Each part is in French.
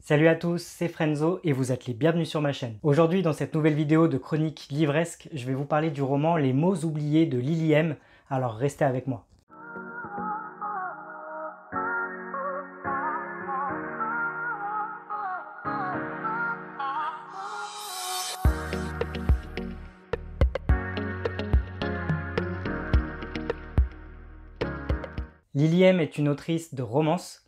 Salut à tous, c'est Frenzo et vous êtes les bienvenus sur ma chaîne. Aujourd'hui, dans cette nouvelle vidéo de chronique livresque, je vais vous parler du roman Les mots oubliés de Lily M. Alors restez avec moi. Lily M est une autrice de romances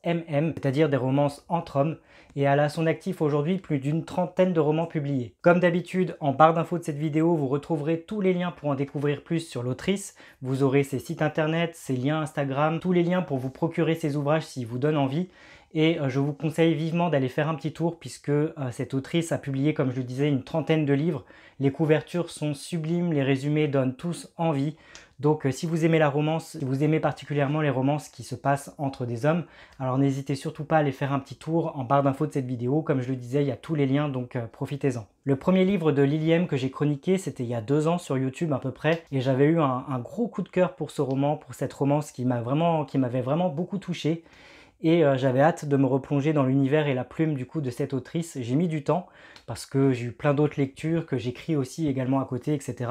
MM, c'est-à-dire des romances entre hommes, et elle a à son actif aujourd'hui plus d'une trentaine de romans publiés. Comme d'habitude, en barre d'infos de cette vidéo, vous retrouverez tous les liens pour en découvrir plus sur l'autrice. Vous aurez ses sites internet, ses liens Instagram, tous les liens pour vous procurer ses ouvrages s'ils vous donnent envie. Et je vous conseille vivement d'aller faire un petit tour puisque cette autrice a publié, comme je le disais, une trentaine de livres. Les couvertures sont sublimes, les résumés donnent tous envie. Donc si vous aimez la romance, si vous aimez particulièrement les romances qui se passent entre des hommes, alors n'hésitez surtout pas à aller faire un petit tour en barre d'infos de cette vidéo. Comme je le disais, il y a tous les liens, donc profitez-en. Le premier livre de Lily M que j'ai chroniqué, c'était il y a 2 ans sur YouTube à peu près, et j'avais eu un gros coup de cœur pour ce roman, pour cette romance qui m'avait vraiment beaucoup touché. Et j'avais hâte de me replonger dans l'univers et la plume du coup de cette autrice. J'ai mis du temps parce que j'ai eu plein d'autres lectures, que j'écris aussi également à côté, etc.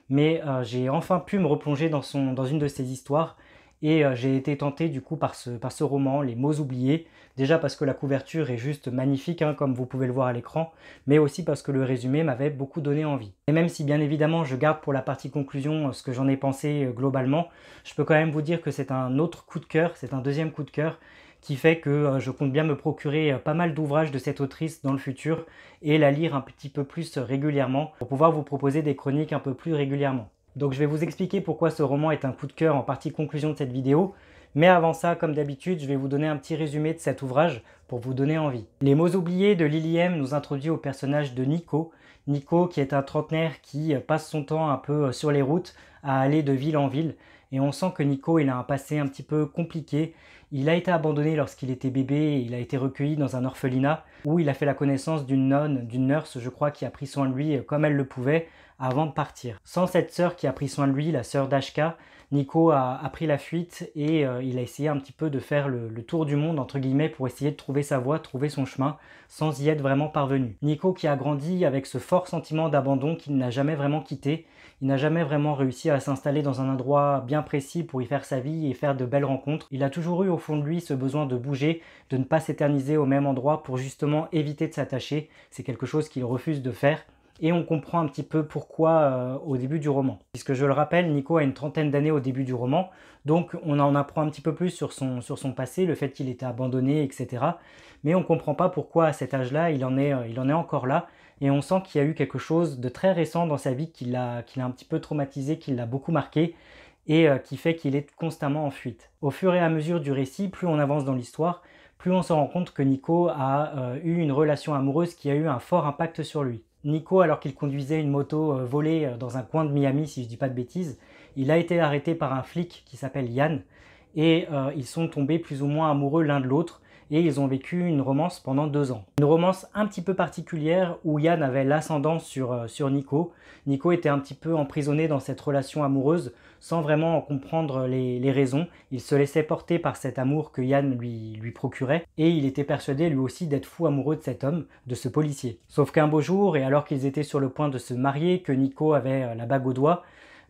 Mais j'ai enfin pu me replonger dans une de ses histoires et j'ai été tenté du coup par ce roman, Les mots oubliés. Déjà parce que la couverture est juste magnifique, hein, comme vous pouvez le voir à l'écran, mais aussi parce que le résumé m'avait beaucoup donné envie. Et même si bien évidemment je garde pour la partie conclusion ce que j'en ai pensé globalement, je peux quand même vous dire que c'est un autre coup de cœur, c'est un deuxième coup de cœur, qui fait que je compte bien me procurer pas mal d'ouvrages de cette autrice dans le futur et la lire un petit peu plus régulièrement pour pouvoir vous proposer des chroniques un peu plus régulièrement. Donc je vais vous expliquer pourquoi ce roman est un coup de cœur en partie conclusion de cette vidéo, mais avant ça, comme d'habitude, je vais vous donner un petit résumé de cet ouvrage pour vous donner envie. Les mots oubliés de Lily M nous introduit au personnage de Nico. Nico qui est un trentenaire qui passe son temps un peu sur les routes à aller de ville en ville. Et on sent que Nico, il a un passé un petit peu compliqué. Il a été abandonné lorsqu'il était bébé et il a été recueilli dans un orphelinat où il a fait la connaissance d'une nonne, d'une nurse, je crois, qui a pris soin de lui comme elle le pouvait avant de partir. Sans cette sœur qui a pris soin de lui, la sœur d'Ashka, Nico a pris la fuite et il a essayé un petit peu de faire le tour du monde, entre guillemets, pour essayer de trouver sa voie, trouver son chemin, sans y être vraiment parvenu. Nico qui a grandi avec ce fort sentiment d'abandon qu'il n'a jamais vraiment quitté. Il n'a jamais vraiment réussi à s'installer dans un endroit bien précis pour y faire sa vie et faire de belles rencontres. Il a toujours eu au fond de lui ce besoin de bouger, de ne pas s'éterniser au même endroit pour justement éviter de s'attacher. C'est quelque chose qu'il refuse de faire. Et on comprend un petit peu pourquoi au début du roman. Puisque je le rappelle, Nico a une trentaine d'années au début du roman, donc on en apprend un petit peu plus sur son passé, le fait qu'il était abandonné, etc. Mais on ne comprend pas pourquoi à cet âge-là, il en est encore là, et on sent qu'il y a eu quelque chose de très récent dans sa vie qui l'a un petit peu traumatisé, qui l'a beaucoup marqué, et qui fait qu'il est constamment en fuite. Au fur et à mesure du récit, plus on avance dans l'histoire, plus on se rend compte que Nico a eu une relation amoureuse qui a eu un fort impact sur lui. Nico, alors qu'il conduisait une moto volée dans un coin de Miami, si je ne dis pas de bêtises, il a été arrêté par un flic qui s'appelle Yann, et ils sont tombés plus ou moins amoureux l'un de l'autre, et ils ont vécu une romance pendant 2 ans. Une romance un petit peu particulière où Yann avait l'ascendant sur Nico. Nico était un petit peu emprisonné dans cette relation amoureuse sans vraiment en comprendre les raisons. Il se laissait porter par cet amour que Yann lui procurait et il était persuadé lui aussi d'être fou amoureux de cet homme, de ce policier. Sauf qu'un beau jour, et alors qu'ils étaient sur le point de se marier, que Nico avait la bague au doigt,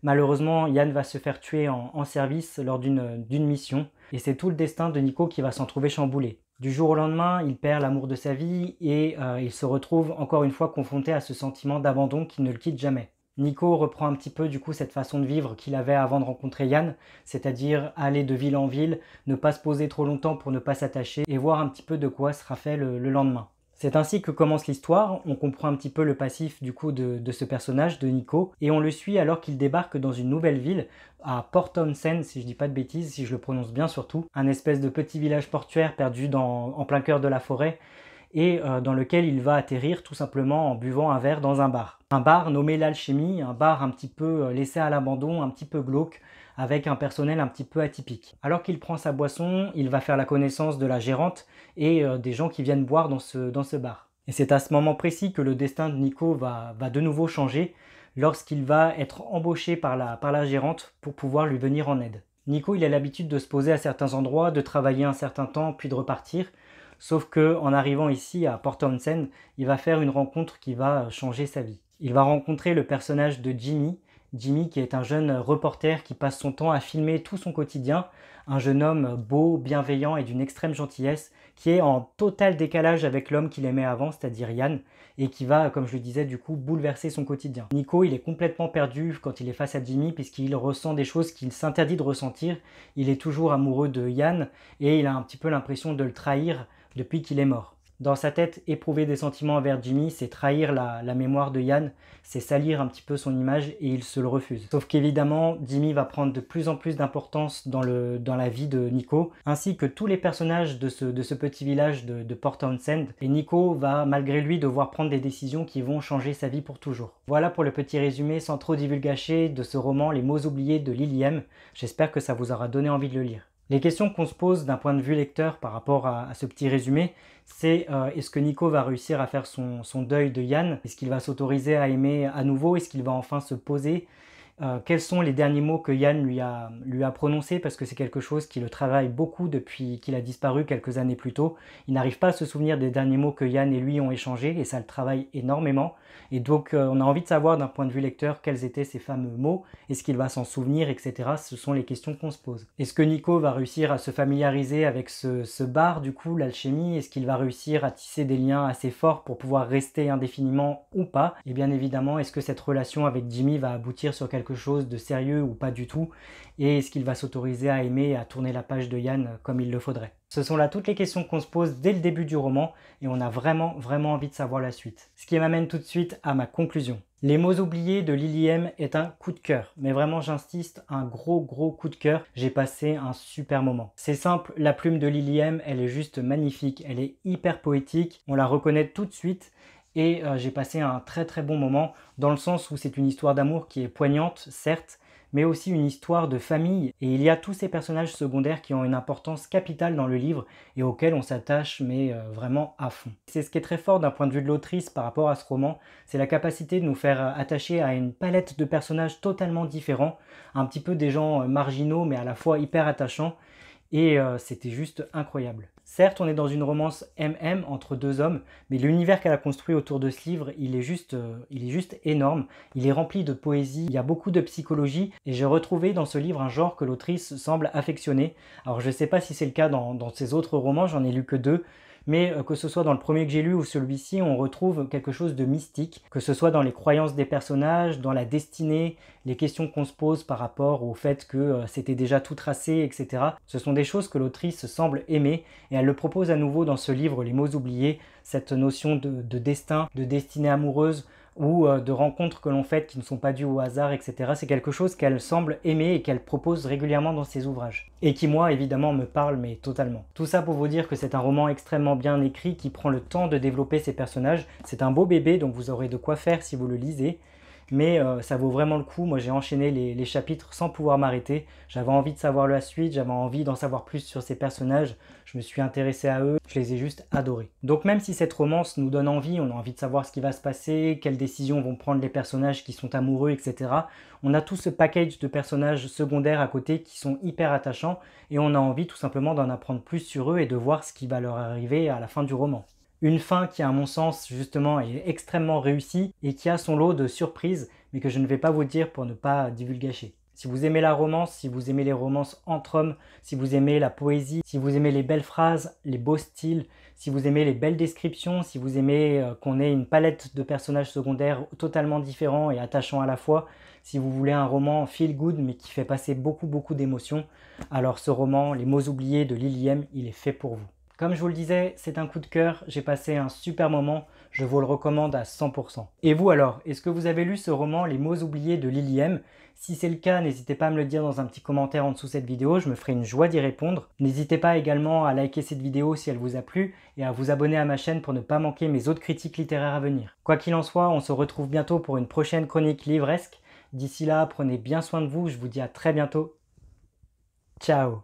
malheureusement, Yann va se faire tuer en service lors d'une mission, et c'est tout le destin de Nico qui va s'en trouver chamboulé. Du jour au lendemain, il perd l'amour de sa vie et il se retrouve encore une fois confronté à ce sentiment d'abandon qui ne le quitte jamais. Nico reprend un petit peu du coup cette façon de vivre qu'il avait avant de rencontrer Yann, c'est-à-dire aller de ville en ville, ne pas se poser trop longtemps pour ne pas s'attacher et voir un petit peu de quoi sera fait le lendemain. C'est ainsi que commence l'histoire, on comprend un petit peu le passif du coup de ce personnage, de Nico, et on le suit alors qu'il débarque dans une nouvelle ville, à Port Townsend, si je dis pas de bêtises, si je le prononce bien surtout, un espèce de petit village portuaire perdu en plein cœur de la forêt, et dans lequel il va atterrir tout simplement en buvant un verre dans un bar. Un bar nommé l'Alchimie, un bar un petit peu laissé à l'abandon, un petit peu glauque, avec un personnel un petit peu atypique. Alors qu'il prend sa boisson, il va faire la connaissance de la gérante et des gens qui viennent boire dans ce bar. Et c'est à ce moment précis que le destin de Nico va de nouveau changer lorsqu'il va être embauché par la gérante pour pouvoir lui venir en aide. Nico, il a l'habitude de se poser à certains endroits, de travailler un certain temps puis de repartir. Sauf que en arrivant ici à Port Townsend, il va faire une rencontre qui va changer sa vie. Il va rencontrer le personnage de Jimmy. Jimmy qui est un jeune reporter qui passe son temps à filmer tout son quotidien, un jeune homme beau, bienveillant et d'une extrême gentillesse, qui est en total décalage avec l'homme qu'il aimait avant, c'est-à-dire Yann, et qui va, comme je le disais, du coup, bouleverser son quotidien. Nico, il est complètement perdu quand il est face à Jimmy, puisqu'il ressent des choses qu'il s'interdit de ressentir. Il est toujours amoureux de Yann, et il a un petit peu l'impression de le trahir depuis qu'il est mort. Dans sa tête, éprouver des sentiments envers Jimmy, c'est trahir la mémoire de Yann, c'est salir un petit peu son image et il se le refuse. Sauf qu'évidemment, Jimmy va prendre de plus en plus d'importance dans la vie de Nico, ainsi que tous les personnages de ce petit village de Port Townsend. Et Nico va malgré lui devoir prendre des décisions qui vont changer sa vie pour toujours. Voilà pour le petit résumé sans trop divulgacher de ce roman Les mots oubliés de Lily M. J'espère que ça vous aura donné envie de le lire. Les questions qu'on se pose d'un point de vue lecteur par rapport à ce petit résumé, c'est est-ce que Nico va réussir à faire son deuil de Yann? Est-ce qu'il va s'autoriser à aimer à nouveau? Est-ce qu'il va enfin se poser? Quels sont les derniers mots que Yann lui a prononcés, parce que c'est quelque chose qui le travaille beaucoup depuis qu'il a disparu quelques années plus tôt. Il n'arrive pas à se souvenir des derniers mots que Yann et lui ont échangés et ça le travaille énormément. Et donc on a envie de savoir d'un point de vue lecteur quels étaient ces fameux mots, est-ce qu'il va s'en souvenir, etc. Ce sont les questions qu'on se pose. Est-ce que Nico va réussir à se familiariser avec ce bar, du coup, l'alchimie? Est-ce qu'il va réussir à tisser des liens assez forts pour pouvoir rester indéfiniment ou pas? Et bien évidemment, est-ce que cette relation avec Jimmy va aboutir sur quelque chose de sérieux ou pas du tout? Et est-ce qu'il va s'autoriser à aimer et à tourner la page de Yann comme il le faudrait? Ce sont là toutes les questions qu'on se pose dès le début du roman et on a vraiment envie de savoir la suite. Ce qui m'amène tout de suite à ma conclusion. Les mots oubliés de Lily M est un coup de cœur, mais vraiment j'insiste, un gros coup de cœur. J'ai passé un super moment. C'est simple, la plume de Lily M, elle est juste magnifique, elle est hyper poétique, on la reconnaît tout de suite. Et j'ai passé un très bon moment, dans le sens où c'est une histoire d'amour qui est poignante, certes, mais aussi une histoire de famille. Et il y a tous ces personnages secondaires qui ont une importance capitale dans le livre et auxquels on s'attache, mais vraiment à fond. C'est ce qui est très fort d'un point de vue de l'autrice par rapport à ce roman, c'est la capacité de nous faire attacher à une palette de personnages totalement différents, un petit peu des gens marginaux, mais à la fois hyper attachants. Et c'était juste incroyable. Certes, on est dans une romance MM entre deux hommes, mais l'univers qu'elle a construit autour de ce livre, il est juste énorme. Il est rempli de poésie, il y a beaucoup de psychologie, et j'ai retrouvé dans ce livre un genre que l'autrice semble affectionner. Alors je ne sais pas si c'est le cas dans ses autres romans, j'en ai lu que 2, mais que ce soit dans le premier que j'ai lu ou celui-ci, on retrouve quelque chose de mystique, que ce soit dans les croyances des personnages, dans la destinée, les questions qu'on se pose par rapport au fait que c'était déjà tout tracé, etc. Ce sont des choses que l'autrice semble aimer, et elle le propose à nouveau dans ce livre, Les mots oubliés, cette notion de destin, de destinée amoureuse, ou de rencontres que l'on fait qui ne sont pas dues au hasard, etc. C'est quelque chose qu'elle semble aimer et qu'elle propose régulièrement dans ses ouvrages. Et qui, moi, évidemment, me parle, mais totalement. Tout ça pour vous dire que c'est un roman extrêmement bien écrit qui prend le temps de développer ses personnages. C'est un beau bébé, donc vous aurez de quoi faire si vous le lisez. Mais ça vaut vraiment le coup. Moi, j'ai enchaîné les chapitres sans pouvoir m'arrêter. J'avais envie de savoir la suite, j'avais envie d'en savoir plus sur ces personnages. Je me suis intéressé à eux, je les ai juste adorés. Donc même si cette romance nous donne envie, on a envie de savoir ce qui va se passer, quelles décisions vont prendre les personnages qui sont amoureux, etc. On a tout ce package de personnages secondaires à côté qui sont hyper attachants et on a envie tout simplement d'en apprendre plus sur eux et de voir ce qui va leur arriver à la fin du roman. Une fin qui, à mon sens, justement, est extrêmement réussie et qui a son lot de surprises, mais que je ne vais pas vous dire pour ne pas divulgacher. Si vous aimez la romance, si vous aimez les romances entre hommes, si vous aimez la poésie, si vous aimez les belles phrases, les beaux styles, si vous aimez les belles descriptions, si vous aimez qu'on ait une palette de personnages secondaires totalement différents et attachants à la fois, si vous voulez un roman feel good mais qui fait passer beaucoup d'émotions, alors ce roman, Les mots oubliés de Lily M, il est fait pour vous. Comme je vous le disais, c'est un coup de cœur, j'ai passé un super moment, je vous le recommande à 100%. Et vous alors, est-ce que vous avez lu ce roman Les mots oubliés de Lily M? Si c'est le cas, n'hésitez pas à me le dire dans un petit commentaire en dessous de cette vidéo, je me ferai une joie d'y répondre. N'hésitez pas également à liker cette vidéo si elle vous a plu et à vous abonner à ma chaîne pour ne pas manquer mes autres critiques littéraires à venir. Quoi qu'il en soit, on se retrouve bientôt pour une prochaine chronique livresque. D'ici là, prenez bien soin de vous, je vous dis à très bientôt. Ciao!